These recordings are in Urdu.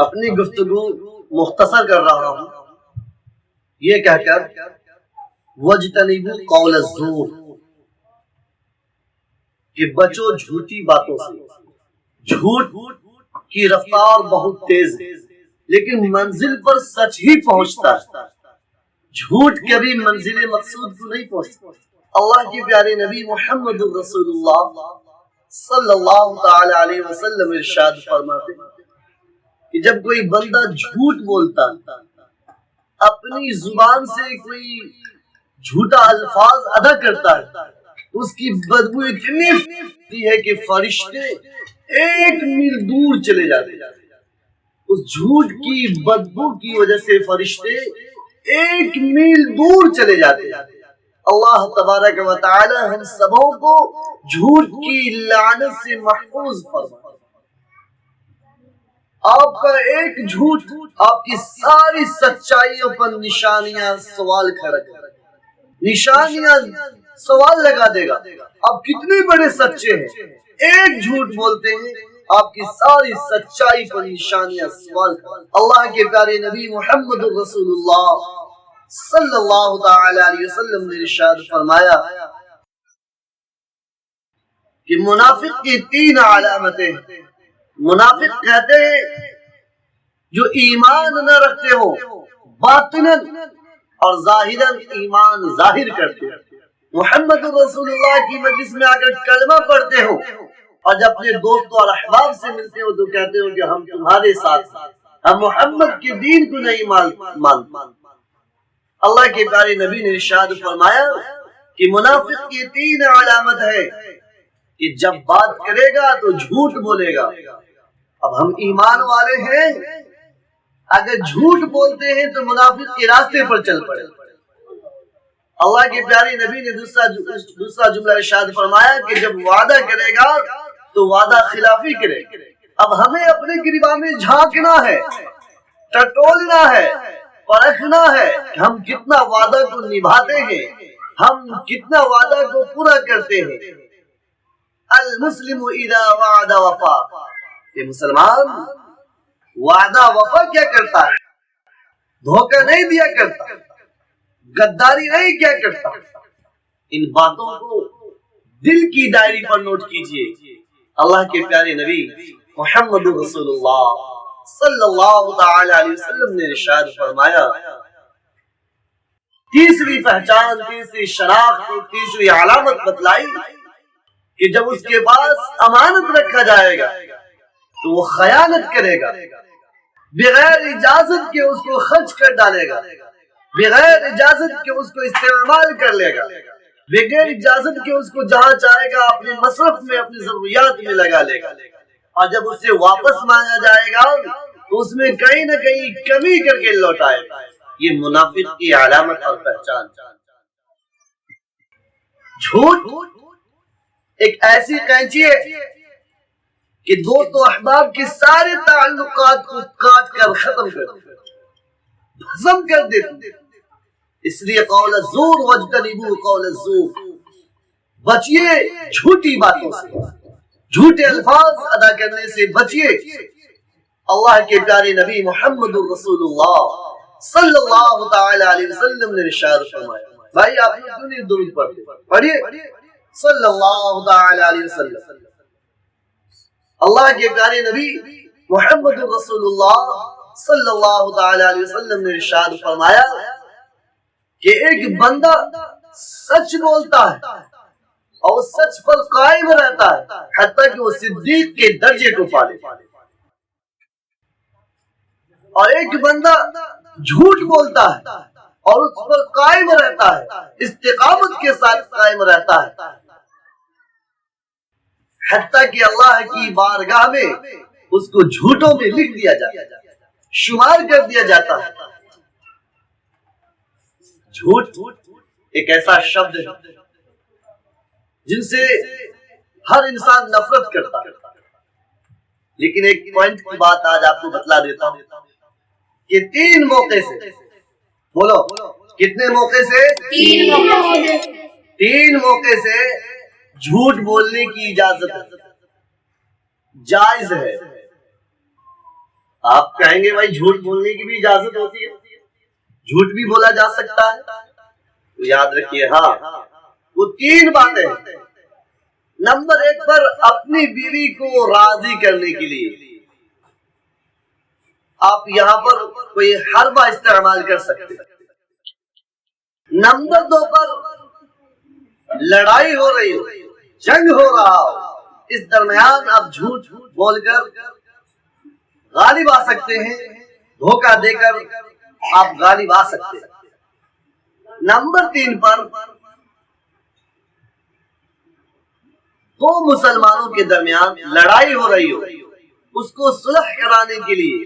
اپنی گفتگو مختصر کر رہا ہوں یہ کہہ کر وَاجْتَنِبُوا قَوْلَ الزُّورِ کہ بچو جھوٹی باتوں سے۔ جھوٹ کی رفتار بہت تیز ہے لیکن منزل پر سچ ہی پہنچتا ہے، جھوٹ کبھی منزل مقصود کو نہیں پہنچتا۔ اللہ کے پیارے نبی محمد رسول اللہ صلی اللہ تعالی علیہ وسلم ارشاد فرماتے کہ جب کوئی بندہ جھوٹ بولتا اپنی زبان سے کوئی جھوٹا الفاظ ادا کرتا ہے اس کی بدبو اتنی ہوتی ہے کہ فرشتے 1 میل دور چلے جاتے ہیں۔ اس جھوٹ کی بدبو کی وجہ سے فرشتے 1 میل دور چلے جاتے ہیں۔ اللہ تبارک و تعالی ہم سبوں کو جھوٹ کی لعنت سے محفوظ فرمائے۔ آپ کا ایک جھوٹ آپ کی ساری سچائیوں پر نشانیاں سوال کھڑا کرے گا، نشانیاں سوال لگا دے گا آپ کتنے بڑے سچے ہیں۔ ایک جھوٹ بولتے ہیں آپ کی ساری سچائی پر نشانیاں سوال کھڑا۔ اللہ کے پیارے نبی محمد رسول اللہ صلی اللہ تعالی علیہ وسلم نے ارشاد فرمایا کہ منافق کی 3 علامتیں۔ منافق کہتے ہیں جو ایمان نہ رکھتے ہو، باطناً اور ظاہراً ایمان ظاہر کرتے ہو، محمد رسول اللہ کی مجلس میں آ کر کلمہ پڑھتے ہو اور جب اپنے دوست اور احباب سے ملتے ہو تو کہتے ہو کہ ہم تمہارے ساتھ، ہم محمد کے دین کو نہیں مانتے۔ اللہ کے پیارے نبی نے ارشاد فرمایا کہ منافق کی 3 علامت ہے کہ جب بات کرے گا تو جھوٹ بولے گا۔ اب ہم ایمان والے ہیں، اگر جھوٹ بولتے ہیں تو منافق کے راستے پر چل پڑے۔ اللہ کے پیارے نبی نے دوسرا جملہ ارشاد فرمایا کہ جب وعدہ کرے گا تو وعدہ خلافی کرے۔ اب ہمیں اپنے گریباں میں جھانکنا ہے، ٹٹولنا ہے، پرکھنا ہے کہ ہم کتنا وعدہ کو نبھاتے ہیں، ہم کتنا وعدہ کو پورا کرتے ہیں۔ المسلم اذا وعد وفا، کہ مسلمان وعدہ وفا کیا کرتا ہے، دھوکہ نہیں دیا کرتا، غداری نہیں کیا کرتا۔ ان باتوں کو دل کی ڈائری پر نوٹ کیجئے۔ اللہ کے پیارے نبی محمد رسول اللہ صلی اللہ تعالی علیہ وسلم نے ارشاد فرمایا، تیسری پہچان، تیسری شناخت، تیسری علامت بتلائی کہ جب اس کے پاس امانت رکھا جائے گا تو وہ خیانت کرے گا، بغیر اجازت کے اس کو خرچ کر ڈالے گا، بغیر اجازت کے اس کو استعمال کر لے گا، بغیر اجازت کے اس کو جہاں چاہے گا اپنے مصرف میں، اپنی ضروریات میں لگا لے گا، اور جب اس سے واپس مانگا جائے گا تو اس میں کہیں نہ کہیں کمی کر کے لوٹائے گا۔ یہ منافق کی علامت اور پہچان۔ جھوٹ ایک ایسی قینچی ہے کہ دوست و احباب کے سارے تعلقات کو کاٹ کر ختم کر دیتے، ختم کر دیتے۔ اس لیے قول الزور واجتنبوا قول الزور، بچیے جھوٹی باتوں سے، جھوٹے الفاظ ادا کرنے سے بچیے۔ اللہ کے پیارے نبی محمد رسول اللہ صلی اللہ تعالی علیہ وسلم نے ارشاد فرمایا، بھائی آپ نے کیوں نہیں درود پڑھتے؟ پڑھیے صلی اللہ تعالی علیہ وسلم۔ اللہ کے پیارے نبی محمد رسول اللہ صلی اللہ تعالی علیہ وسلم نے ارشاد فرمایا کہ ایک بندہ سچ بولتا ہے اور سچ پر قائم رہتا ہے حتیٰ کہ وہ صدیق کے درجے کو پالے، اور ایک بندہ جھوٹ بولتا ہے اور اس پر قائم رہتا ہے، استقامت کے ساتھ قائم رہتا ہے، حتیٰ کہ اللہ کی بارگاہ میں اس کو جھوٹوں میں لکھ دیا جاتا ہے، شمار کر دیا جاتا ہے۔ جھوٹ ایک ایسا شبد ہے جن سے ہر انسان نفرت کرتا ہے، لیکن ایک پوائنٹ کی بات آج آپ کو بتلا دیتا ہوں کہ 3 موقع سے، بولو کتنے موقع سے؟ 3 موقع سے جھوٹ بولنے کی اجازت ہے، جائز ہے۔ آپ کہیں گے بھائی جھوٹ بولنے کی بھی اجازت ہوتی ہے، جھوٹ بھی بولا جا سکتا ہے، تو یاد رکھیے ہاں وہ تین باتیں ہیں۔ نمبر 1 پر اپنی بیوی کو راضی کرنے کے لیے آپ یہاں پر کوئی حربہ استعمال کر سکتے ہیں۔ نمبر 2 پر لڑائی ہو رہی ہو، جنگ ہو رہا ہو، اس درمیان آپ جھوٹ بول کر غالب آ سکتے ہیں، دھوکہ دے کر آپ غالب آ سکتے ہیں۔ نمبر 3 پر دو مسلمانوں کے درمیان لڑائی ہو رہی ہو، اس کو صلح کرانے کے لیے،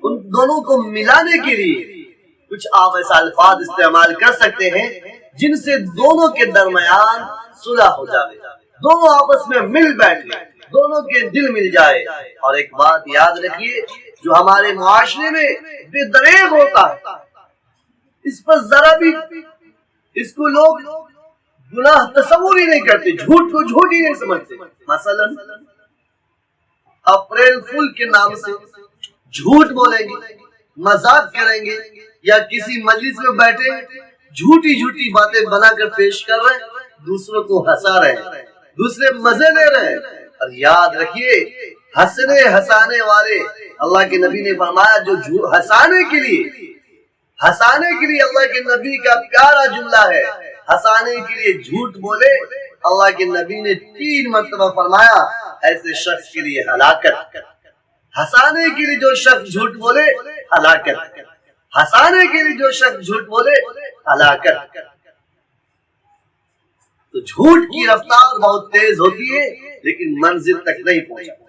ان دونوں کو ملانے کے لیے کچھ آپ ایسا الفاظ استعمال کر سکتے ہیں جن سے دونوں کے درمیان صلح ہو جائے، دونوں آپس میں مل بیٹھے، دونوں کے دل مل جائے۔ اور ایک بات یاد رکھیے، جو ہمارے معاشرے میں بے دریغ ہوتا ہے، اس پر ذرا بھی اس کو لوگ گناہ تصور ہی نہیں کرتے، جھوٹ کو جھوٹ ہی نہیں سمجھتے۔ مثلا اپریل فول کے نام سے جھوٹ بولیں گے، مذاق کریں گے، یا کسی مجلس میں بیٹھے جھوٹی جھوٹی باتیں بنا کر پیش کر رہے ہیں، دوسروں کو ہنسا رہے ہیں، دوسرے مزے لے رہے ہیں۔ اور یاد رکھیے ہنسانے والے، اللہ کے نبی نے فرمایا جو ہنسانے کے لیے اللہ کے نبی کا پیارا جملہ ہے، ہنسانے کے لیے جھوٹ بولے، اللہ کے نبی نے 3 مرتبہ فرمایا ایسے شخص کے لیے ہلاکت۔ ہنسانے کے لیے جو شخص جھوٹ بولے ہلاکت، ہنسانے کے لیے جو شخص جھوٹ بولے ہلاکت۔ تو جھوٹ کی رفتار بہت تیز ہوتی ہے لیکن منزل تک نہیں پہنچتی۔